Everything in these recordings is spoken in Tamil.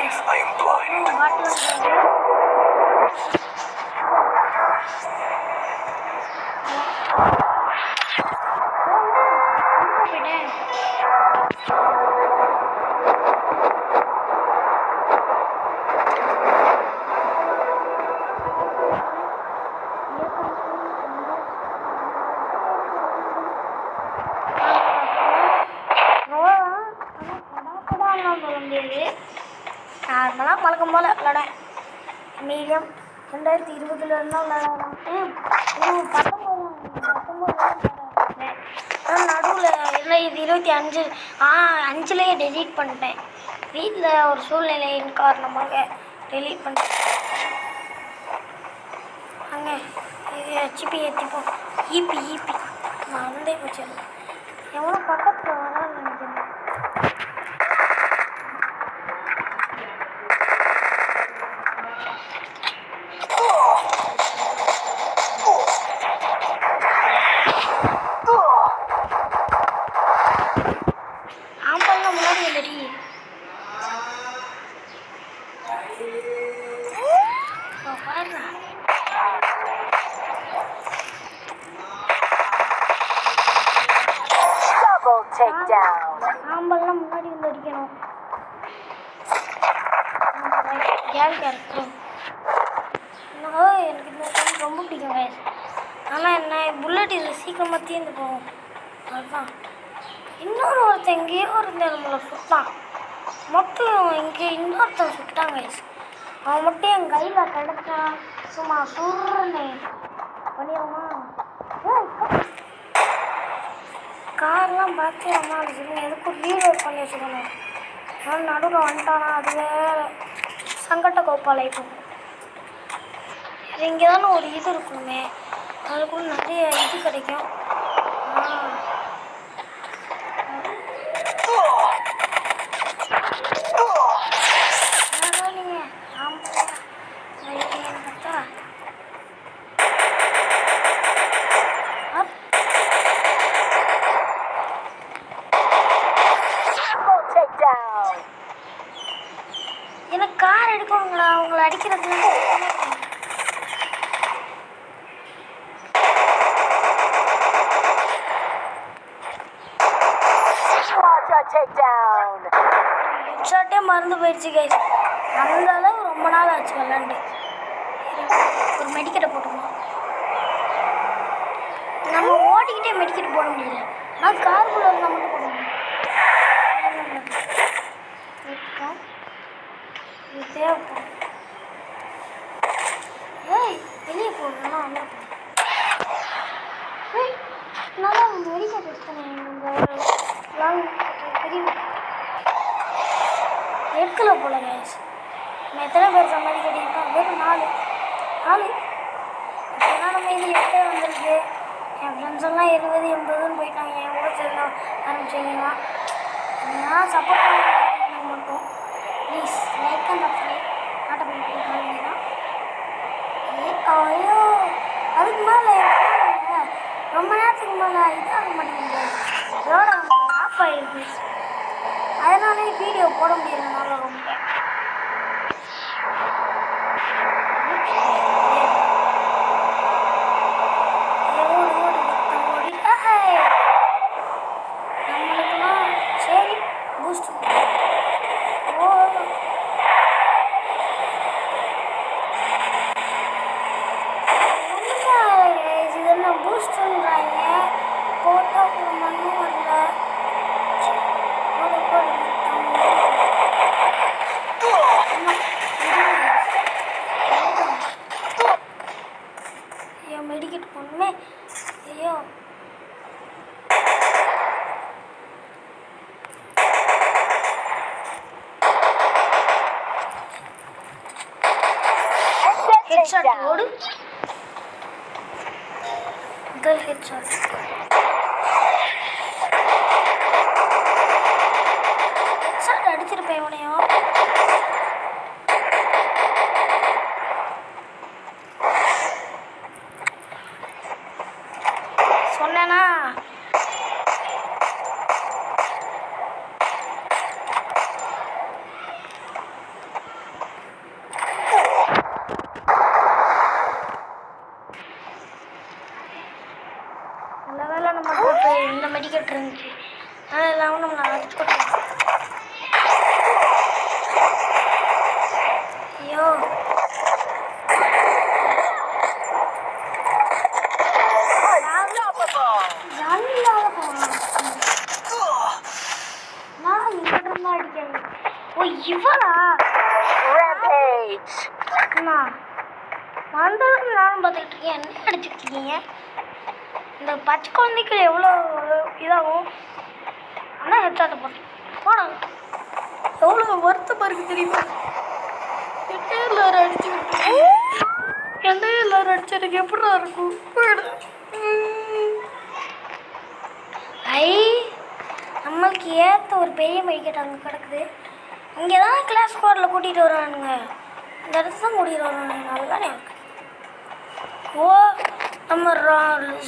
I am blind. நார்மலாக பழக்கம் போல் விளாட மீடியம் 2020 இருந்தால் விளாடலாம். 19 நடுவில் இல்லை, இது 25 5லேயே டெலீட் பண்ணிட்டேன். வீட்டில் ஒரு சூழ்நிலையின் காரணமாக டெலீட் பண்ணிட்டேன். அங்கே இது ஹெச்பி ஏற்றிப்போம். ஈபி நான் வந்தே போச்சு. எவ்வளோ பக்கத்தில் வரான்னு நினைக்கிறேன். ஆம்பல்லாம் முன்னாடி வந்து அடிக்கணும். எனக்கு இந்த டைம் ரொம்ப பிடிக்கும் கைஸ். ஆனால் என்ன புல்லட் இதில் சீக்கிரமாக தீர்ந்து போகும். அதுதான் ஒருத்தன் எங்கேயோ இருந்த நம்மளை சுட்டான் மட்டும். இங்கே இன்னொருத்தன் சுட்டான் கைஸ். அவன் மட்டும் என் கையில் கிடச்சான். சும்மா சுருன்னு பண்ணிடுமா? கார்லாம் பார்த்து அம்மா வச்சுக்கணும். எதுக்கும் ரீலோட் பண்ணி வச்சுக்கணும். ஆனால் நடுவில் வந்துட்டானா அது வேறு சங்கட்ட கோப்பால் இப்போ. இங்கே தானே ஒரு இது இருக்கணுமே, அதுக்குள்ள நிறைய இது கிடைக்கும். நீங்கள் பார்த்தா எனக்கு கார் எடுக்கணுங்களா? அவங்கள அடிக்கிறதுல ஹெட்ஷாட்டே மறந்து போயிடுச்சு கைஸ். அந்த அளவு ரொம்ப நாள் ஆச்சு விளாண்டு. ஒரு மெடிக்கெட்டை போட்டுமா? நம்ம ஓட்டிக்கிட்டே மெடிக்கெட் போட முடியல. நான் காருக்குள்ளே இருந்தால் மட்டும் போட முடியும். இது தேவைப்படும். ஏய் வெளியே போகணும்னா வந்துட நல்லா மெடிக்கெட் எடுத்தேன். இந்த லாங் பெரிய எடுக்கல போல கேஸ். நான் எத்தனை பேர் சம்பாதி கேட்டிருக்கேன்? வெறும் 4 இப்போதான் நம்ம இது 8 வந்துருக்கு. என் ஃப்ரெண்ட்ஸ் எல்லாம் 70 80ன்னு போயிட்டாங்க. என் கூட சேர்ந்து ஆரம்பிச்சிங்கன்னா நான் சப்போர்ட் பண்ண மட்டும் ப்ளீஸ் லைக் அண்ட் சப்ஸ்கிரைப் நாட்டை பண்ணி கொடுக்குறாங்க. ஐயோ அதுக்கு மேலே ரொம்ப நேரத்துக்கு மேலே இதாக மாட்டேங்குது. இதோட ஆஃப் ஆகிடுது. அதனாலே வீடியோ போட முடியலனால ரொம்ப நம்மளுக்குலாம் சரி பூஸ்ட் இதெல்லாம் பூஸ்ட்ன்றாங்க. போட்டால் மண்ணும் வரல. மெடிக்கெட் பொண்ணுமே ஐயோ ஹெட்ஷாட் ஓடு. முதல் ஹெட்ஷாட் அடிச்சிருப்பேன் இவனையும். சொன்னேன்னா இருந்துச்சு. அதனால் இல்லாமல் நம்மளை அடிச்சு போட்டோம். ஐயோ ஜாலி இல்லாத போகலாம். நான் இங்கிட்ட இருந்தா அடிக்கிறேன். ஓ இவரா அண்ணா வந்ததுக்கு நானும் பார்த்துக்கிட்டு இருக்கேன். என்ன அடிச்சுக்கிட்டு இருக்கீங்க? இந்த பச்சை குழந்தைக்கு எவ்வளோ இதாகும். ஆனால் ஹெட்ஷாட்டை போட்டேன். போனாங்க எவ்வளோ வருத்தமாக இருக்குது தெரியுமா? என்னையே எல்லாரும் அடிச்சுக்கிட்டு என்னையே எல்லாரும் அடிச்சு எனக்கு எப்படா இருக்கும்? போயிடு. ஐ நம்மளுக்கு ஏற்ற ஒரு பெரிய மெடிக்கெட் அங்கே கிடக்குது. இங்கே தான் கிளாஸ் ஸ்குவாடில் கூட்டிகிட்டு வருவானுங்க. இந்த இடத்துல தான் கூட்டிகிட்டு வருவானுங்க. நல்லானே இருக்கு. ஓ நம்ம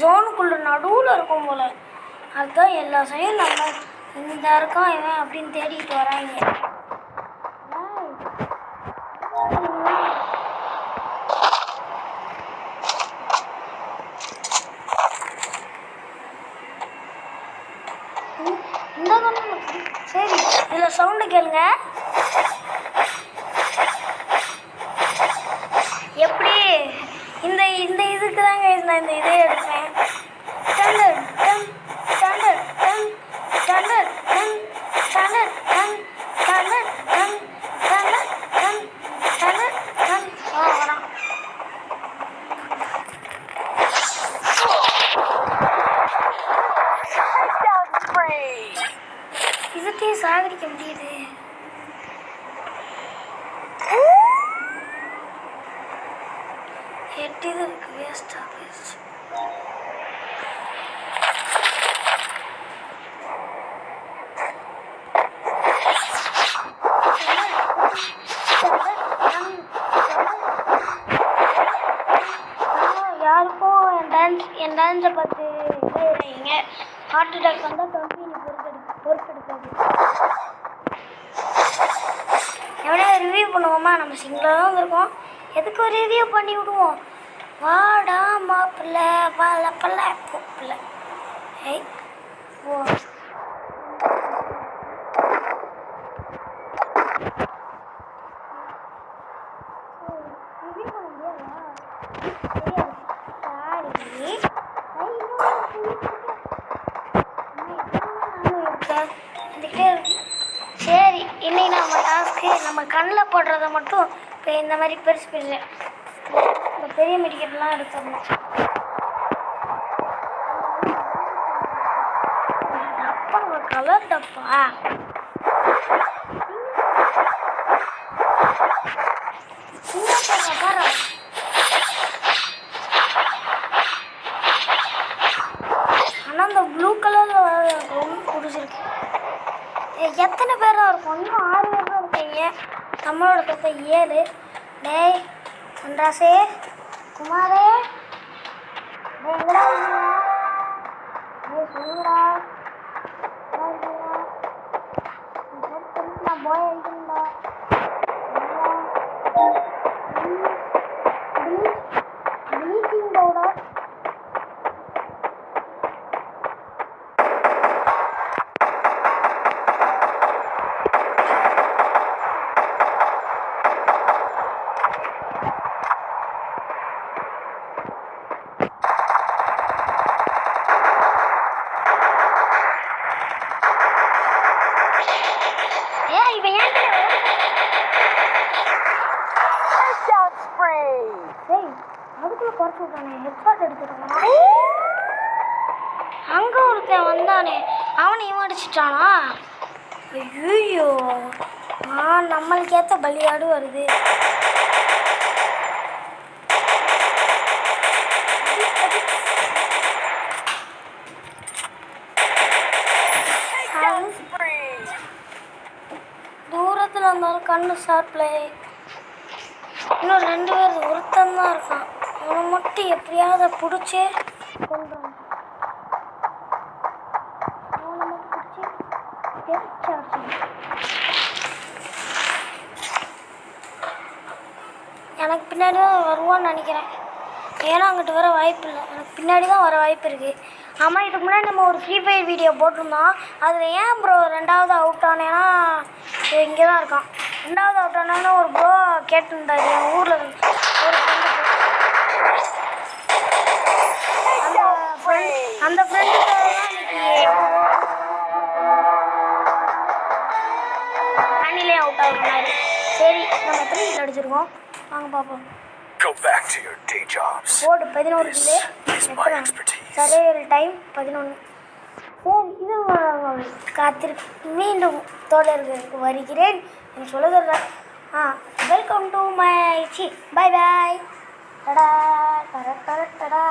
ஜோனுக்குள்ள நடுவில் இருக்கும் போல். அதுதான் எல்லா சைடும் நம்ம இந்த இருக்கோம் இவன் அப்படின்னு தேடிட்டு வராங்க. சரி இதில் சவுண்டு கேளுங்க. எப்படி இந்த இந்த இதுக்கு தாங்க நான் இந்த இதே எடுப்பேன். Standard ton standard ton standard ton standard ton standard ton standard ton standard ton வரான். இதுக்கே சாகடிக்க முடியுது. எட்டு இது இருக்கு. வேஸ்டா போயிடுச்சு. யாருக்கும் என் டான்ஸை பார்த்து இதாகிடுறீங்க. ஹார்ட் அட்டாக் வந்தால் கம்பெனி பொறுப்பெடுக்காது. எவ்வளோ ரிவ்யூ பண்ணுவோமா? நம்ம சிங்கிளாக தான் இருக்கோம். எதுக்கு ஒரு ரிவ்யூ பண்ணி விடுவோம். வாடா மாப்பிள்ள வாழப்பல்ல பூப்பிள்ள. ஏய் ஓ ரிவ்யூ பண்ண முடியாதா? சரி இன்னைக்கு நம்ம டாஸ்க்கு நம்ம கண்ணில் போடுறத மட்டும் இப்போ இந்த மாதிரி பெருசு பெருசு இந்த பெரிய மெடிக்கெட்லாம் எடுத்துடணும். டப்பா கலர் டப்பா பாரு. ஆனால் அந்த ப்ளூ கலரில் எனக்கு ரொம்ப பிடிச்சிருக்கு. எத்தனை பேராக இருக்கும்? இன்னும் 6 பேர் தான் இருக்கீங்க. நம்மளோட தொகை 7. டேய் சந்திராசே குமாரே எங்கடா சொல்லுடா. நான் போய் எழுதுங்களா ப்ளீச்சிங் பவுடர் அதுக்குள்ள குறைச்சி விட்டானே. ஹெட்ஷாட் எடுத்துட்டானா? அங்கே ஒருத்தன் வந்தானே அவனை இவன் அடிச்சிட்டானா? ஐயோ நம்மளுக்கு ஏற்ற பலியாடு வருது. தூரத்தில் இருந்தாலும் கண்ணு ஷார்ப்ல. இன்னும் 2 பேர் ஒருத்தன் தான் இருக்கான். அவனை மட்டும் எப்படியாவது பிடிச்சி கொண்டு அவனை மட்டும் பிடிச்சி எனக்கு பின்னாடி தான் வருவான்னு நினைக்கிறேன். ஏன்னா அங்கிட்டு வர வாய்ப்பு இல்லை. எனக்கு பின்னாடி தான் வர வாய்ப்பு இருக்குது. ஆமாம், இதுக்கு முன்னாடி நம்ம ஒரு ஃப்ரீ ஃபயர் வீடியோ போட்டிருந்தோம். அதில் ஏன் ப்ரோ 2வது அவுட் ஆனேன்னா இங்கே தான் இருக்கான். 2வது அவுட் ஆனான்னு ஒரு ப்ரோ கேட்டுருந்தார் என் ஊரில் ஒரு ஃப்ரெண்டு. அந்த ஃப்ரெண்டுக்காக தான் இன்னைக்கு தண்ணிலே அவுட் ஆகுற மாதிரி. சரி, நம்ம எத்தனை கில் அடிச்சிருக்கோம் வாங்க பார்ப்போம். போடு 11 கில்லு. சரையல் டைம் 11. சரி, இது மீண்டும் தோழர்களுக்கு வருகிறேன் என்று சொல்லுகிறேன். Welcome to my bye bye. டடா டடா டடா.